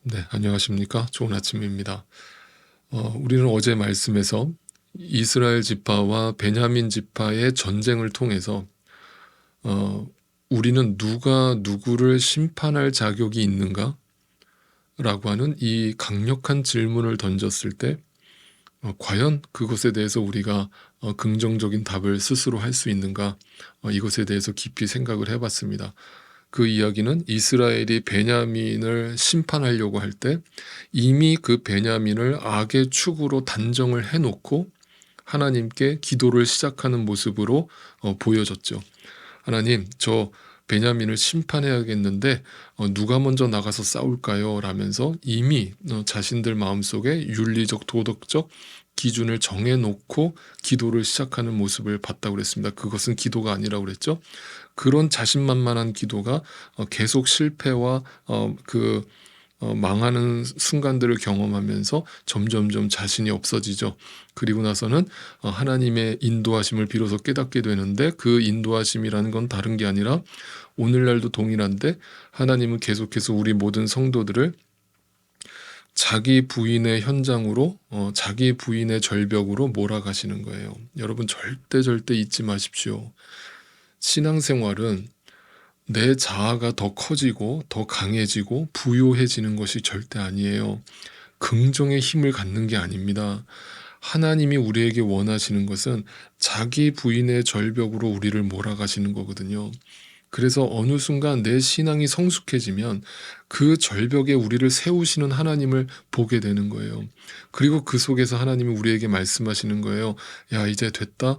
네, 안녕하십니까? 좋은 아침입니다. 우리는 어제 말씀에서 이스라엘 지파와 베냐민 지파의 전쟁을 통해서 어, 우리는 누가 누구를 심판할 자격이 있는가? 라고 하는 이 강력한 질문을 던졌을 때 과연 그것에 대해서 우리가 긍정적인 답을 스스로 할 수 있는가? 이것에 대해서 깊이 생각을 해봤습니다. 그 이야기는 이스라엘이 베냐민을 심판하려고 할 때 이미 그 베냐민을 악의 축으로 단정을 해놓고 하나님께 기도를 시작하는 모습으로 보여졌죠. 하나님, 저 베냐민을 심판해야겠는데 누가 먼저 나가서 싸울까요? 라면서 이미 자신들 마음속에 윤리적, 도덕적 기준을 정해놓고 기도를 시작하는 모습을 봤다고 그랬습니다. 그것은 기도가 아니라고 그랬죠. 그런 자신만만한 기도가 계속 실패와 망하는 순간들을 경험하면서 점점점 자신이 없어지죠. 그리고 나서는 하나님의 인도하심을 비로소 깨닫게 되는데, 그 인도하심이라는 건 다른 게 아니라 오늘날도 동일한데, 하나님은 계속해서 우리 모든 성도들을 자기 부인의 현장으로, 자기 부인의 절벽으로 몰아가시는 거예요. 여러분, 절대 잊지 마십시오. 신앙생활은 내 자아가 더 커지고 더 강해지고 부요해지는 것이 절대 아니에요. 긍정의 힘을 갖는 게 아닙니다. 하나님이 우리에게 원하시는 것은 자기 부인의 절벽으로 우리를 몰아가시는 거거든요. 그래서 어느 순간 내 신앙이 성숙해지면 그 절벽에 우리를 세우시는 하나님을 보게 되는 거예요. 그리고 그 속에서 하나님이 우리에게 말씀하시는 거예요. 야, 이제 됐다.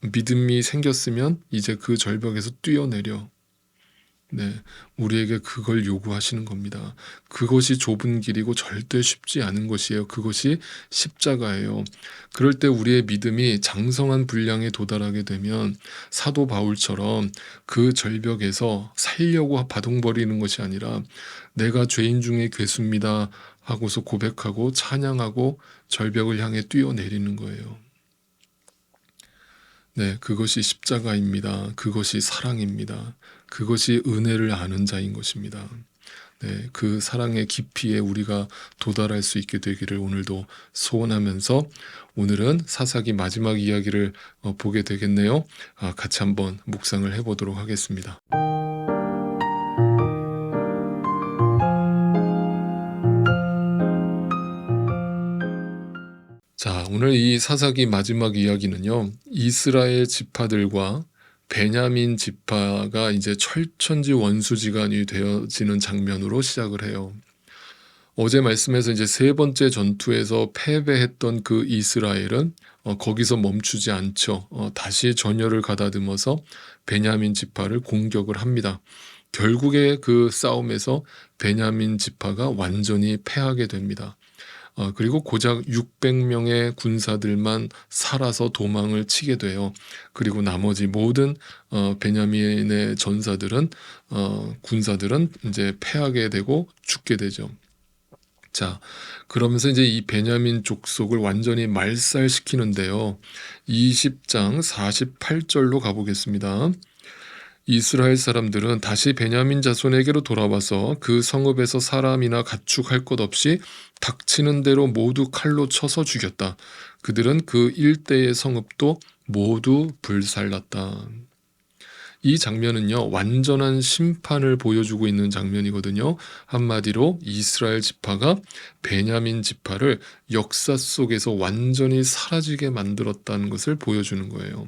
믿음이 생겼으면 이제 그 절벽에서 뛰어내려. 네, 우리에게 그걸 요구하시는 겁니다. 그것이 좁은 길이고 절대 쉽지 않은 것이에요. 그것이 십자가예요. 그럴 때 우리의 믿음이 장성한 분량에 도달하게 되면 사도 바울처럼 그 절벽에서 살려고 바동거리는 것이 아니라 내가 죄인 중에 괴수입니다 하고서 고백하고 찬양하고 절벽을 향해 뛰어내리는 거예요. 네, 그것이 십자가입니다. 그것이 사랑입니다. 그것이 은혜를 아는 자인 것입니다. 네, 그 사랑의 깊이에 우리가 도달할 수 있게 되기를 오늘도 소원하면서, 오늘은 사사기 마지막 이야기를 보게 되겠네요. 같이 한번 묵상을 해보도록 하겠습니다. 자, 오늘 이 사사기 마지막 이야기는요, 이스라엘 지파들과 베냐민 지파가 이제 철천지 원수지간이 되어지는 장면으로 시작을 해요. 어제 말씀에서 이제 세 번째 전투에서 패배했던 그 이스라엘은 거기서 멈추지 않죠. 다시 전열을 가다듬어서 베냐민 지파를 공격을 합니다. 결국에 그 싸움에서 베냐민 지파가 완전히 패하게 됩니다. 그리고 고작 600명의 군사들만 살아서 도망을 치게 돼요. 그리고 나머지 모든 베냐민의 군사들은 이제 패하게 되고 죽게 되죠. 자, 그러면서 이제 이 베냐민 족속을 완전히 말살시키는데요. 20장 48절로 가보겠습니다. 이스라엘 사람들은 다시 베냐민 자손에게로 돌아와서 그 성읍에서 사람이나 가축할 것 없이 닥치는 대로 모두 칼로 쳐서 죽였다. 그들은 그 일대의 성읍도 모두 불살랐다. 이 장면은요, 완전한 심판을 보여주고 있는 장면이거든요. 한마디로 이스라엘 지파가 베냐민 지파를 역사 속에서 완전히 사라지게 만들었다는 것을 보여주는 거예요.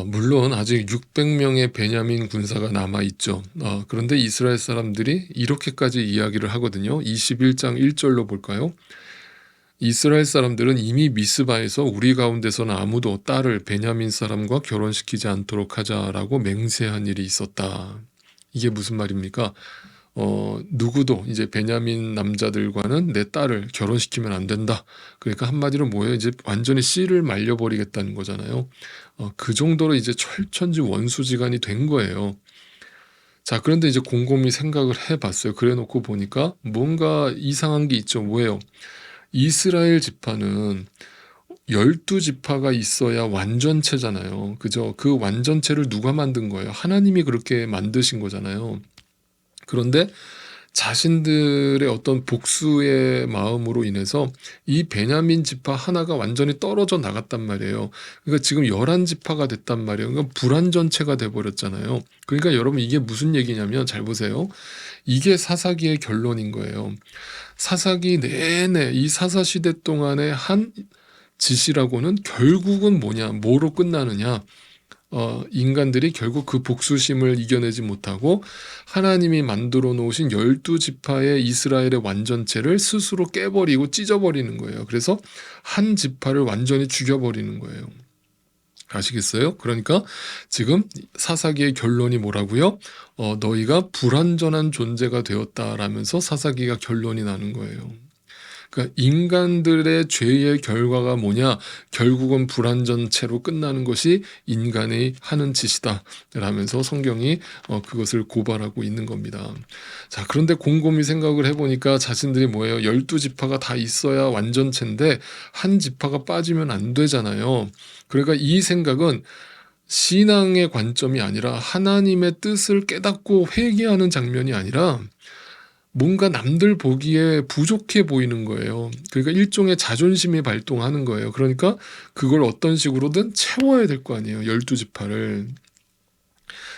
물론 아직 600명의 베냐민 군사가 남아있죠. 그런데 이스라엘 사람들이 이렇게까지 이야기를 하거든요. 21장 1절로 볼까요? 이스라엘 사람들은 이미 미스바에서 우리 가운데서는 아무도 딸을 베냐민 사람과 결혼시키지 않도록 하자라고 맹세한 일이 있었다. 이게 무슨 말입니까? 누구도 이제 베냐민 남자들과는 내 딸을 결혼시키면 안 된다. 그러니까 한마디로 뭐예요? 이제 완전히 씨를 말려버리겠다는 거잖아요. 그 정도로 이제 철천지 원수지간이 된 거예요. 자, 그런데 이제 곰곰이 생각을 해봤어요. 그래 놓고 보니까 뭔가 이상한 게 있죠. 뭐예요? 이스라엘 지파는 12지파가 있어야 완전체잖아요. 그죠? 그 완전체를 누가 만든 거예요? 하나님이 그렇게 만드신 거잖아요. 그런데 자신들의 어떤 복수의 마음으로 인해서 이 베냐민 지파 하나가 완전히 떨어져 나갔단 말이에요. 그러니까 지금 11지파가 됐단 말이에요. 그러니까 불완전체가 돼 버렸잖아요. 그러니까 여러분 이게 무슨 얘기냐면 잘 보세요. 이게 사사기의 결론인 거예요. 사사기 내내 이 사사 시대 동안의 한 짓이라고는 결국은 뭐냐? 뭐로 끝나느냐? 인간들이 결국 그 복수심을 이겨내지 못하고 하나님이 만들어 놓으신 12지파의 이스라엘의 완전체를 스스로 깨버리고 찢어버리는 거예요. 그래서 한 지파를 완전히 죽여버리는 거예요. 아시겠어요? 그러니까 지금 사사기의 결론이 뭐라고요? 너희가 불완전한 존재가 되었다라면서 사사기가 결론이 나는 거예요. 그러니까 인간들의 죄의 결과가 뭐냐? 결국은 불완전체로 끝나는 것이 인간이 하는 짓이다 라면서 성경이 그것을 고발하고 있는 겁니다. 자, 그런데 곰곰이 생각을 해보니까 자신들이 뭐예요? 12지파가 다 있어야 완전체인데 한 지파가 빠지면 안 되잖아요. 그러니까 이 생각은 신앙의 관점이 아니라 하나님의 뜻을 깨닫고 회개하는 장면이 아니라 뭔가 남들 보기에 부족해 보이는 거예요. 그러니까 일종의 자존심이 발동하는 거예요. 그러니까 그걸 어떤 식으로든 채워야 될 거 아니에요. 12지파를.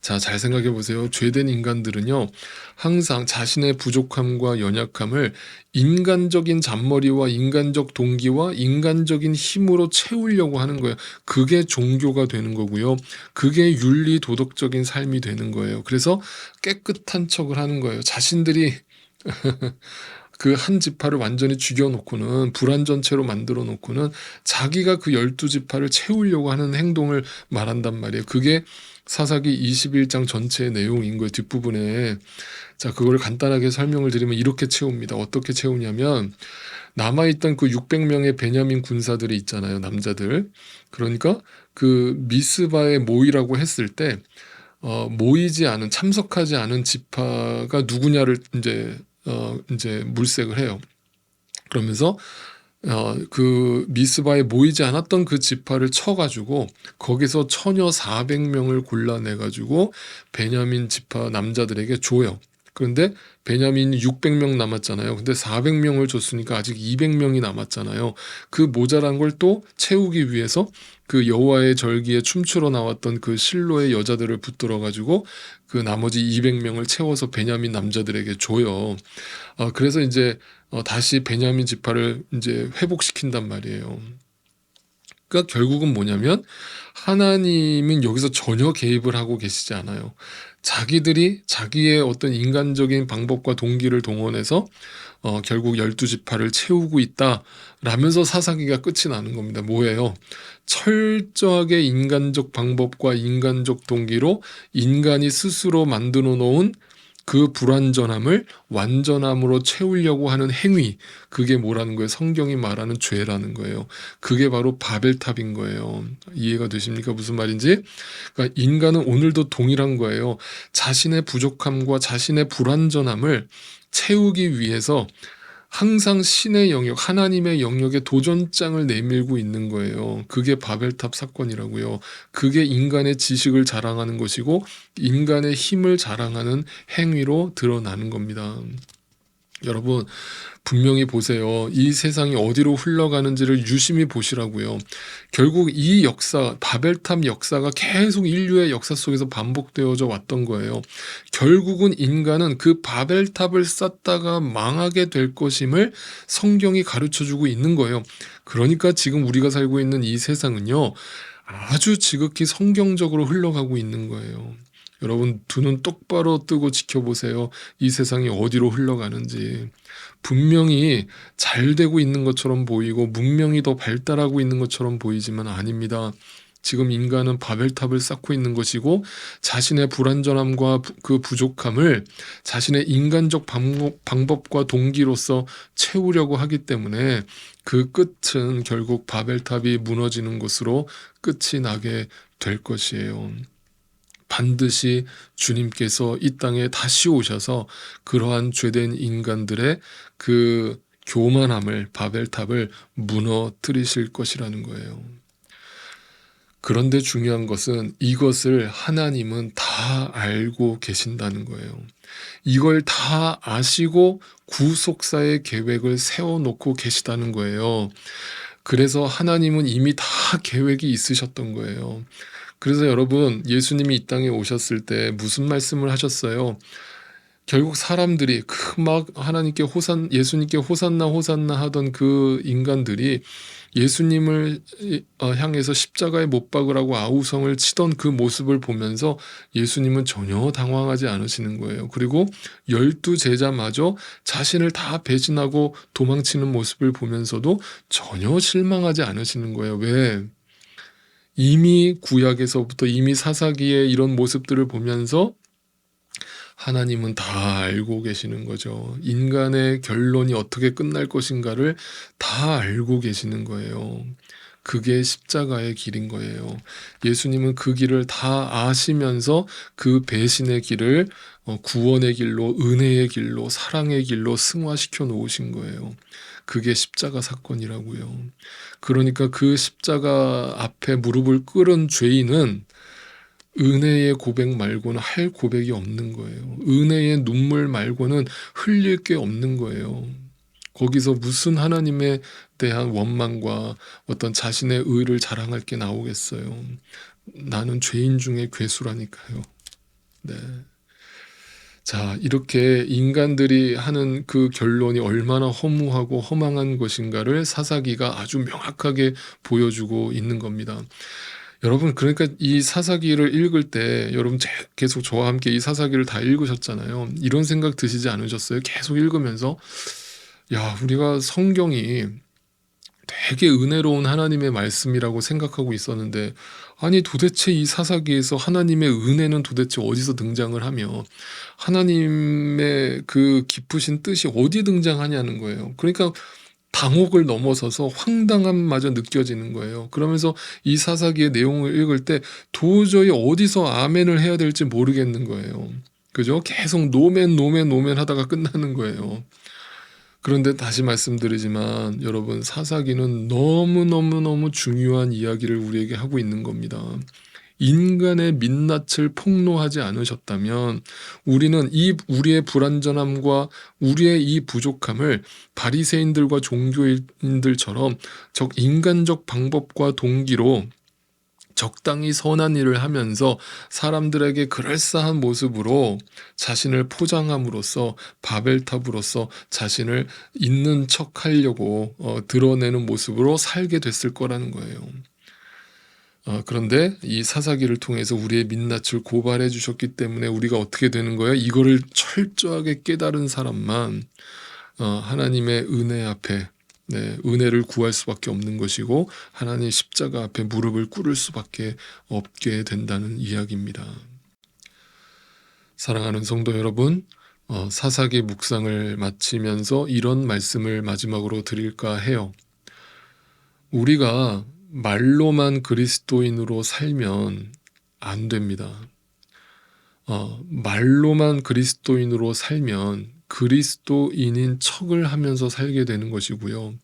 자, 잘 생각해 보세요. 죄된 인간들은요, 항상 자신의 부족함과 연약함을 인간적인 잔머리와 인간적 동기와 인간적인 힘으로 채우려고 하는 거예요. 그게 종교가 되는 거고요. 그게 윤리 도덕적인 삶이 되는 거예요. 그래서 깨끗한 척을 하는 거예요. 자신들이 그 한 지파를 완전히 죽여놓고는 불완전체로 만들어 놓고는 자기가 그 12지파를 채우려고 하는 행동을 말한단 말이에요. 그게 사사기 21장 전체의 내용인 거예요. 뒷부분에. 자, 그걸 간단하게 설명을 드리면 이렇게 채웁니다. 어떻게 채우냐면 남아있던 그 600명의 베냐민 군사들이 있잖아요. 남자들. 그러니까 그 미스바에 모이라고 했을 때 모이지 않은, 참석하지 않은 지파가 누구냐를 이제 물색을 해요. 그러면서 그 미스바에 모이지 않았던 그 지파를 쳐가지고 거기서 처녀 400명을 골라내가지고 베냐민 지파 남자들에게 줘요. 그런데 베냐민이 600명 남았잖아요. 근데 400명을 줬으니까 아직 200명이 남았잖아요. 그 모자란 걸 또 채우기 위해서 그 여호와의 절기에 춤추러 나왔던 그 실로의 여자들을 붙들어 가지고 그 나머지 200명을 채워서 베냐민 남자들에게 줘요. 그래서 이제 다시 베냐민 지파를 이제 회복시킨단 말이에요. 그러니까 결국은 뭐냐면 하나님은 여기서 전혀 개입을 하고 계시지 않아요. 자기들이 자기의 어떤 인간적인 방법과 동기를 동원해서 결국 12지파를 채우고 있다라면서 사사기가 끝이 나는 겁니다. 뭐예요? 철저하게 인간적 방법과 인간적 동기로 인간이 스스로 만들어 놓은 그 불완전함을 완전함으로 채우려고 하는 행위, 그게 뭐라는 거예요? 성경이 말하는 죄라는 거예요. 그게 바로 바벨탑인 거예요. 이해가 되십니까? 무슨 말인지? 그러니까 인간은 오늘도 동일한 거예요. 자신의 부족함과 자신의 불완전함을 채우기 위해서 항상 신의 영역, 하나님의 영역에 도전장을 내밀고 있는 거예요. 그게 바벨탑 사건이라고요. 그게 인간의 지식을 자랑하는 것이고 인간의 힘을 자랑하는 행위로 드러나는 겁니다. 여러분, 분명히 보세요. 이 세상이 어디로 흘러가는지를 유심히 보시라고요. 결국 이 역사, 바벨탑 역사가 계속 인류의 역사 속에서 반복되어져 왔던 거예요. 결국은 인간은 그 바벨탑을 쌓다가 망하게 될 것임을 성경이 가르쳐주고 있는 거예요. 그러니까 지금 우리가 살고 있는 이 세상은요, 아주 지극히 성경적으로 흘러가고 있는 거예요. 여러분, 두 눈 똑바로 뜨고 지켜보세요. 이 세상이 어디로 흘러가는지. 분명히 잘 되고 있는 것처럼 보이고 문명이 더 발달하고 있는 것처럼 보이지만 아닙니다. 지금 인간은 바벨탑을 쌓고 있는 것이고 자신의 불완전함과 그 부족함을 자신의 인간적 방법과 동기로서 채우려고 하기 때문에 그 끝은 결국 바벨탑이 무너지는 것으로 끝이 나게 될 것이에요. 반드시 주님께서 이 땅에 다시 오셔서 그러한 죄된 인간들의 그 교만함을, 바벨탑을 무너뜨리실 것이라는 거예요. 그런데 중요한 것은 이것을 하나님은 다 알고 계신다는 거예요. 이걸 다 아시고 구속사의 계획을 세워놓고 계시다는 거예요. 그래서 하나님은 이미 다 계획이 있으셨던 거예요. 그래서 여러분, 예수님이 이 땅에 오셨을 때 무슨 말씀을 하셨어요? 결국 사람들이 그 막 하나님께 예수님께 호산나 호산나 하던 그 인간들이 예수님을 향해서 십자가에 못 박으라고 아우성을 치던 그 모습을 보면서 예수님은 전혀 당황하지 않으시는 거예요. 그리고 12 제자마저 자신을 다 배신하고 도망치는 모습을 보면서도 전혀 실망하지 않으시는 거예요. 왜? 이미 구약에서부터 이미 사사기의 이런 모습들을 보면서 하나님은 다 알고 계시는 거죠. 인간의 결론이 어떻게 끝날 것인가를 다 알고 계시는 거예요. 그게 십자가의 길인 거예요. 예수님은 그 길을 다 아시면서 그 배신의 길을 구원의 길로, 은혜의 길로, 사랑의 길로 승화시켜 놓으신 거예요. 그게 십자가 사건이라고요. 그러니까 그 십자가 앞에 무릎을 꿇은 죄인은 은혜의 고백 말고는 할 고백이 없는 거예요. 은혜의 눈물 말고는 흘릴 게 없는 거예요. 거기서 무슨 하나님에 대한 원망과 어떤 자신의 의를 자랑할 게 나오겠어요. 나는 죄인 중에 괴수라니까요. 네. 자, 이렇게 인간들이 하는 그 결론이 얼마나 허무하고 허망한 것인가를 사사기가 아주 명확하게 보여주고 있는 겁니다. 여러분, 그러니까 이 사사기를 읽을 때 여러분 계속 저와 함께 이 사사기를 다 읽으셨잖아요. 이런 생각 드시지 않으셨어요? 계속 읽으면서 야, 우리가 성경이 되게 은혜로운 하나님의 말씀이라고 생각하고 있었는데 아니 도대체 이 사사기에서 하나님의 은혜는 도대체 어디서 등장을 하며 하나님의 그 깊으신 뜻이 어디 등장하냐는 거예요. 그러니까 당혹을 넘어서서 황당함마저 느껴지는 거예요. 그러면서 이 사사기의 내용을 읽을 때 도저히 어디서 아멘을 해야 될지 모르겠는 거예요. 그죠? 계속 노멘 하다가 끝나는 거예요. 그런데 다시 말씀드리지만 여러분, 사사기는 너무너무 중요한 이야기를 우리에게 하고 있는 겁니다. 인간의 민낯을 폭로하지 않으셨다면 우리는 우리의 불완전함과 우리의 이 부족함을 바리새인들과 종교인들처럼 인간적 방법과 동기로 적당히 선한 일을 하면서 사람들에게 그럴싸한 모습으로 자신을 포장함으로써 바벨탑으로서 자신을 있는 척하려고 드러내는 모습으로 살게 됐을 거라는 거예요. 그런데 이 사사기를 통해서 우리의 민낯을 고발해 주셨기 때문에 우리가 어떻게 되는 거예요? 이거를 철저하게 깨달은 사람만 하나님의 은혜 앞에 은혜를 구할 수밖에 없는 것이고 하나님의 십자가 앞에 무릎을 꿇을 수밖에 없게 된다는 이야기입니다. 사랑하는 성도 여러분, 사사기 묵상을 마치면서 이런 말씀을 마지막으로 드릴까 해요. 우리가 말로만 그리스도인으로 살면 안 됩니다. 말로만 그리스도인으로 살면 그리스도인인 척을 하면서 살게 되는 것이고요.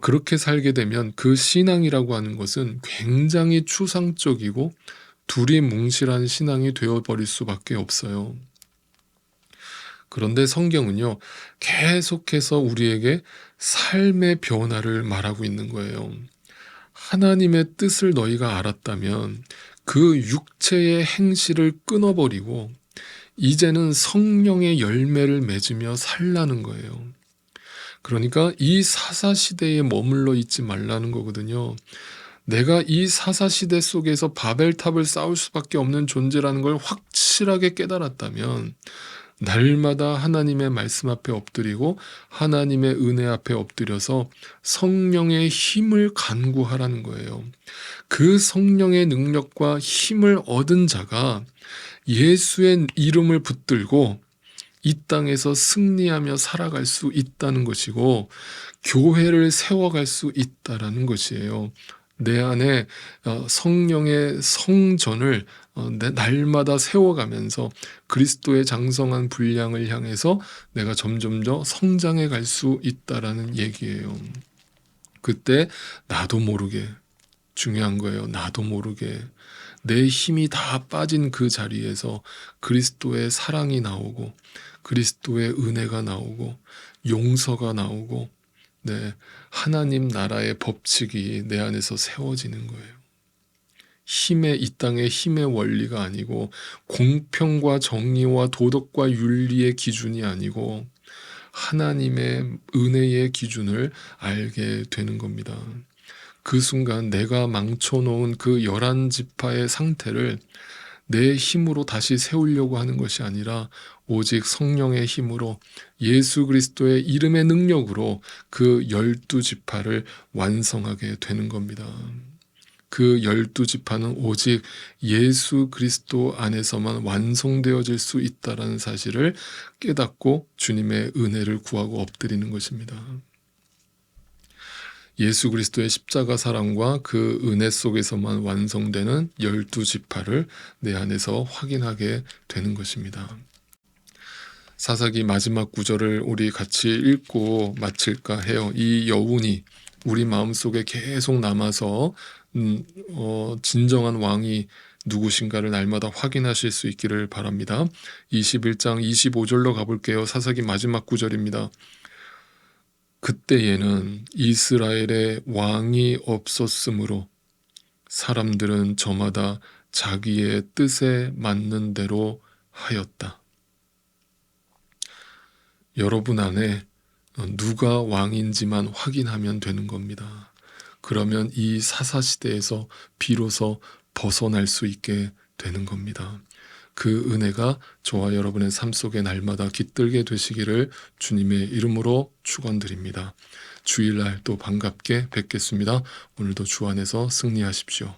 그렇게 살게 되면 그 신앙이라고 하는 것은 굉장히 추상적이고 두리뭉실한 신앙이 되어버릴 수밖에 없어요. 그런데 성경은요, 계속해서 우리에게 삶의 변화를 말하고 있는 거예요. 하나님의 뜻을 너희가 알았다면 그 육체의 행실을 끊어버리고 이제는 성령의 열매를 맺으며 살라는 거예요. 그러니까 이 사사시대에 머물러 있지 말라는 거거든요. 내가 이 사사시대 속에서 바벨탑을 쌓을 수밖에 없는 존재라는 걸 확실하게 깨달았다면 날마다 하나님의 말씀 앞에 엎드리고 하나님의 은혜 앞에 엎드려서 성령의 힘을 간구하라는 거예요. 그 성령의 능력과 힘을 얻은 자가 예수의 이름을 붙들고 이 땅에서 승리하며 살아갈 수 있다는 것이고 교회를 세워갈 수 있다라는 것이에요. 내 안에 성령의 성전을 날마다 세워가면서 그리스도의 장성한 분량을 향해서 내가 점점 더 성장해 갈 수 있다라는 얘기예요. 그때 나도 모르게 중요한 거예요. 나도 모르게 내 힘이 다 빠진 그 자리에서 그리스도의 사랑이 나오고 그리스도의 은혜가 나오고 용서가 나오고 네, 하나님 나라의 법칙이 내 안에서 세워지는 거예요. 이 땅의 힘의 원리가 아니고 공평과 정의와 도덕과 윤리의 기준이 아니고 하나님의 은혜의 기준을 알게 되는 겁니다. 그 순간 내가 망쳐놓은 그 11지파의 상태를 내 힘으로 다시 세우려고 하는 것이 아니라 오직 성령의 힘으로 예수 그리스도의 이름의 능력으로 그 12지파를 완성하게 되는 겁니다. 그 12지파는 오직 예수 그리스도 안에서만 완성되어질 수 있다는 사실을 깨닫고 주님의 은혜를 구하고 엎드리는 것입니다. 예수 그리스도의 십자가 사랑과 그 은혜 속에서만 완성되는 12지파를 내 안에서 확인하게 되는 것입니다. 사사기 마지막 구절을 우리 같이 읽고 마칠까 해요. 이 여운이 우리 마음속에 계속 남아서 진정한 왕이 누구신가를 날마다 확인하실 수 있기를 바랍니다. 21장 25절로 가볼게요. 사사기 마지막 구절입니다. 그때에는 이스라엘에 왕이 없었으므로 사람들은 저마다 자기의 뜻에 맞는 대로 하였다. 여러분 안에 누가 왕인지만 확인하면 되는 겁니다. 그러면 이 사사시대에서 비로소 벗어날 수 있게 되는 겁니다. 그 은혜가 저와 여러분의 삶 속에 날마다 깃들게 되시기를 주님의 이름으로 축원드립니다. 주일날 또 반갑게 뵙겠습니다. 오늘도 주 안에서 승리하십시오.